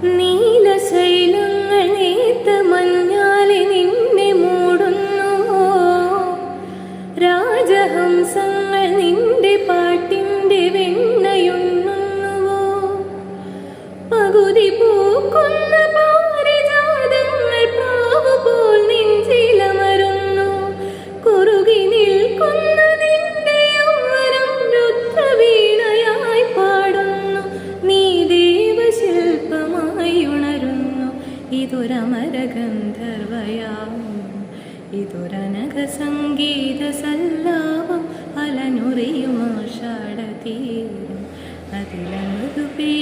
നീലശൈലങ്ങൾ നേത്ത മഞ്ഞാലെ നിന്നെ മൂടുന്നുവോ? രാജഹംസങ്ങൾ നിന്റെ പാട്ടിന്റെ വെണ്ണയുണ്ണുന്നുവോ? പകുതി പൂക്കുന്ന പാരിജാതങ്ങൾ പ്രാവുപോൽ നെഞ്ചിലമരുന്നു. കുറുകി നിൽക്കുന്ന നിന്റെ യൗവനം രുദ്രവീണയായി പാടുന്നു. നീ ദേവശില്പമായി ഉണരുന്നു. ഇതൊരമരഗന്ധർവയാമം, ഇതൊരനഘ സംഗീത സല്ലാപം. അലനുറിയും ആഷാഢതീരം അതിലനുപേ